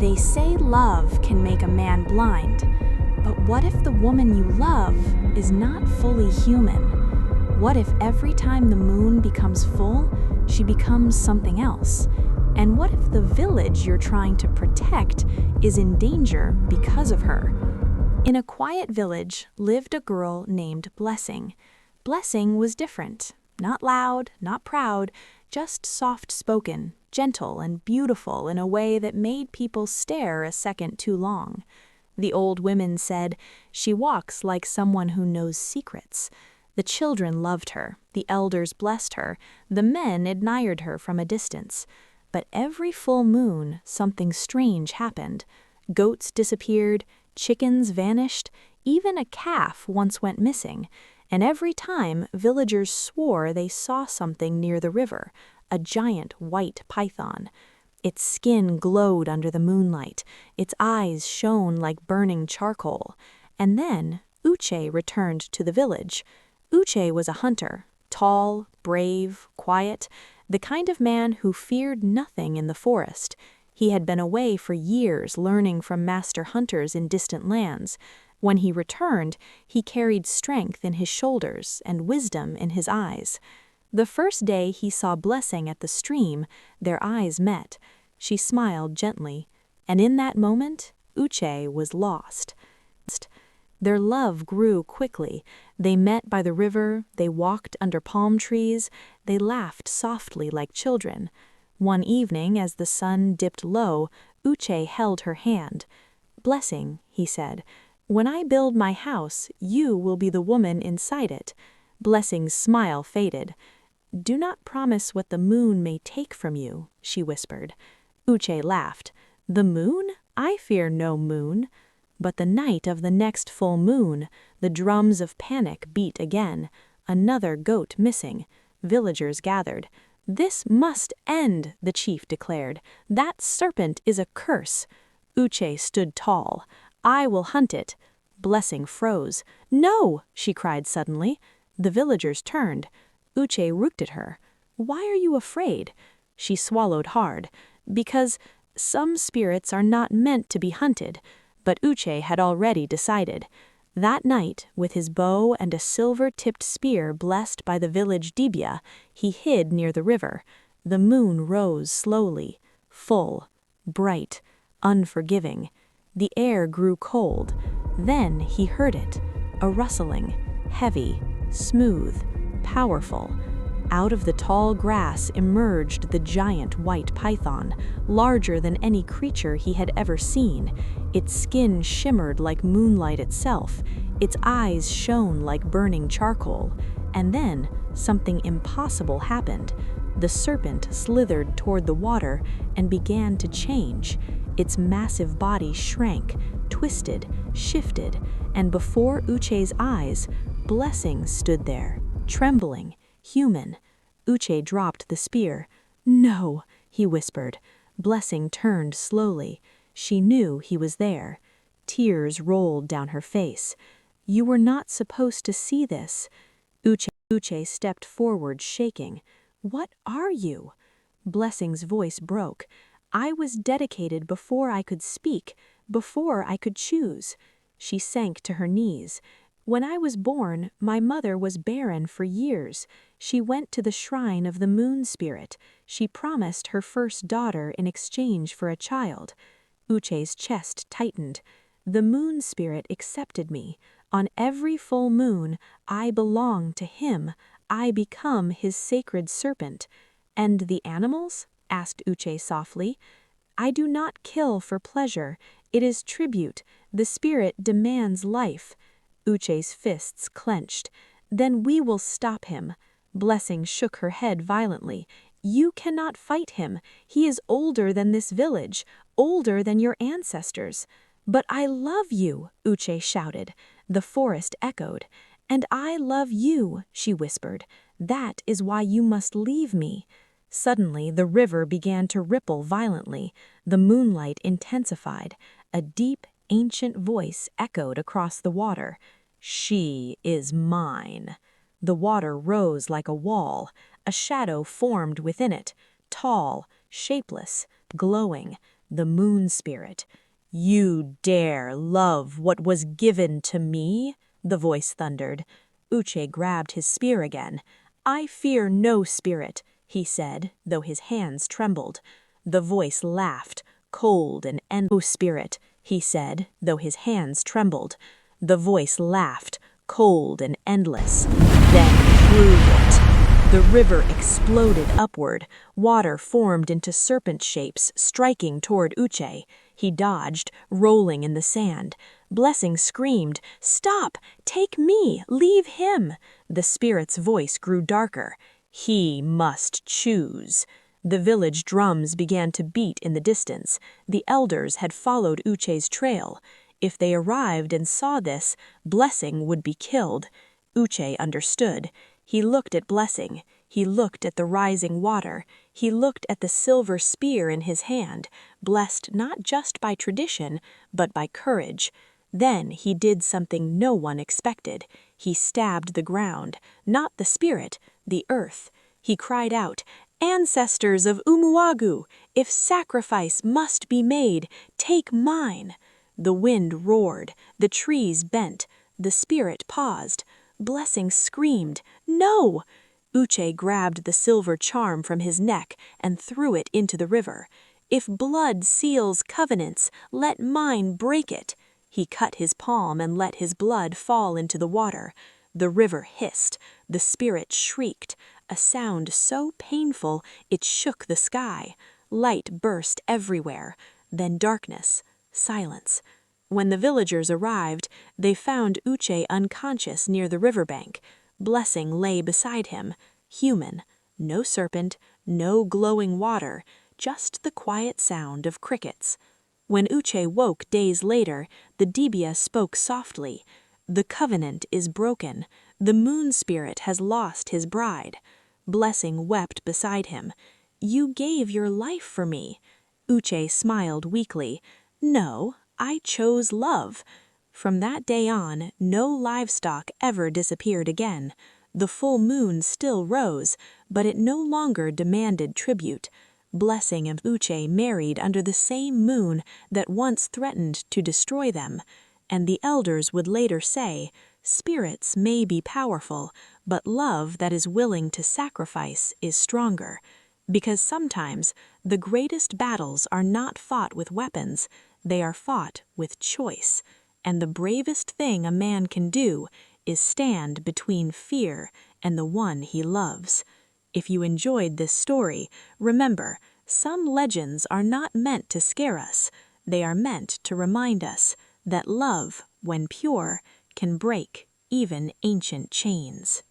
They say love can make a man blind, but what if the woman you love is not fully human? What if every time the moon becomes full, she becomes something else? And what if the village you're trying to protect is in danger because of her? In a quiet village lived a girl named Blessing. Blessing was different, not loud, not proud, just soft-spoken, gentle and beautiful in a way that made people stare a second too long. The old women said, "She walks like someone who knows secrets." The children loved her, the elders blessed her, the men admired her from a distance. But every full moon, something strange happened. Goats disappeared, chickens vanished, even a calf once went missing. And every time, villagers swore they saw something near the river, a giant white python. Its skin glowed under the moonlight, its eyes shone like burning charcoal. And then Uche returned to the village. Uche was a hunter, tall, brave, quiet, the kind of man who feared nothing in the forest. He had been away for years learning from master hunters in distant lands. When he returned, he carried strength in his shoulders and wisdom in his eyes. The first day he saw Blessing at the stream, their eyes met. She smiled gently, and in that moment, Uche was lost. Their love grew quickly. They met by the river, they walked under palm trees, they laughed softly like children. One evening, as the sun dipped low, Uche held her hand. "Blessing," he said, "when I build my house, you will be the woman inside it." Blessing's smile faded. "Do not promise what the moon may take from you," she whispered. Uche laughed. "The moon? I fear no moon." But the night of the next full moon, the drums of panic beat again. Another goat missing. Villagers gathered. "This must end," the chief declared. "That serpent is a curse." Uche stood tall. "I will hunt it." Blessing froze. "No!" she cried suddenly. The villagers turned. Uche looked at her. "Why are you afraid?" She swallowed hard. "Because some spirits are not meant to be hunted." But Uche had already decided. That night, with his bow and a silver-tipped spear blessed by the village Dibya, he hid near the river. The moon rose slowly, full, bright, unforgiving. The air grew cold. Then he heard it, a rustling, heavy, smooth, powerful. Out of the tall grass emerged the giant white python, larger than any creature he had ever seen. Its skin shimmered like moonlight itself. Its eyes shone like burning charcoal. And then something impossible happened. The serpent slithered toward the water and began to change. Its massive body shrank, twisted, shifted, and before Uche's eyes, Blessing stood there, trembling, human. Uche dropped the spear. "No," he whispered. Blessing turned slowly. She knew he was there. Tears rolled down her face. "You were not supposed to see this." Uche stepped forward, shaking. "What are you?" Blessing's voice broke. "I was dedicated before I could speak, before I could choose." She sank to her knees. "When I was born, my mother was barren for years. She went to the shrine of the moon spirit. She promised her first daughter in exchange for a child." Uche's chest tightened. "The moon spirit accepted me. On every full moon, I belong to him. I become his sacred serpent." "And the animals?" asked Uche softly. "I do not kill for pleasure. It is tribute. The spirit demands life." Uche's fists clenched. "Then we will stop him." Blessing shook her head violently. "You cannot fight him. He is older than this village, older than your ancestors." "But I love you," Uche shouted. The forest echoed. "And I love you," she whispered. "That is why you must leave me." Suddenly, the river began to ripple violently. The moonlight intensified. A deep, ancient voice echoed across the water. "She is mine." The water rose like a wall. A shadow formed within it, tall, shapeless, glowing. the moon spirit. "You dare love what was given to me?" the voice thundered. Uche grabbed his spear again. "I fear no spirit," he said, though his hands trembled. The voice laughed, cold and endless. "No spirit," he said, though his hands trembled. The voice laughed, cold and endless. Then prove it. The river exploded upward. Water formed into serpent shapes, striking toward Uche. He dodged, rolling in the sand. Blessing screamed, "Stop! Take me! Leave him!" The spirit's voice grew darker. "He must choose." The village drums began to beat in the distance. The elders had followed Uche's trail. If they arrived and saw this, Blessing would be killed. Uche understood. He looked at Blessing. He looked at the rising water. He looked at the silver spear in his hand, blessed not just by tradition, but by courage. Then he did something no one expected. He stabbed the ground, not the spirit, the earth. He cried out, "Ancestors of Umuagu, if sacrifice must be made, take mine." The wind roared, the trees bent, the spirit paused. Blessing screamed, "No!" Uche grabbed the silver charm from his neck and threw it into the river. "If blood seals covenants, let mine break it." He cut his palm and let his blood fall into the water. The river hissed, the spirit shrieked, a sound so painful it shook the sky. Light burst everywhere, then darkness, silence. When the villagers arrived, they found Uche unconscious near the riverbank. Blessing lay beside him, human, no serpent, no glowing water, just the quiet sound of crickets. When Uche woke days later, the Dibia spoke softly. "The covenant is broken. The moon spirit has lost his bride." Blessing wept beside him. "You gave your life for me." Uche smiled weakly. "No, I chose love." From that day on, no livestock ever disappeared again. The full moon still rose, but it no longer demanded tribute. Blessing and Uche married under the same moon that once threatened to destroy them. And the elders would later say, "Spirits may be powerful, but love that is willing to sacrifice is stronger." Because sometimes the greatest battles are not fought with weapons, they are fought with choice. And the bravest thing a man can do is stand between fear and the one he loves. If you enjoyed this story, remember, some legends are not meant to scare us. They are meant to remind us that love, when pure, can break even ancient chains.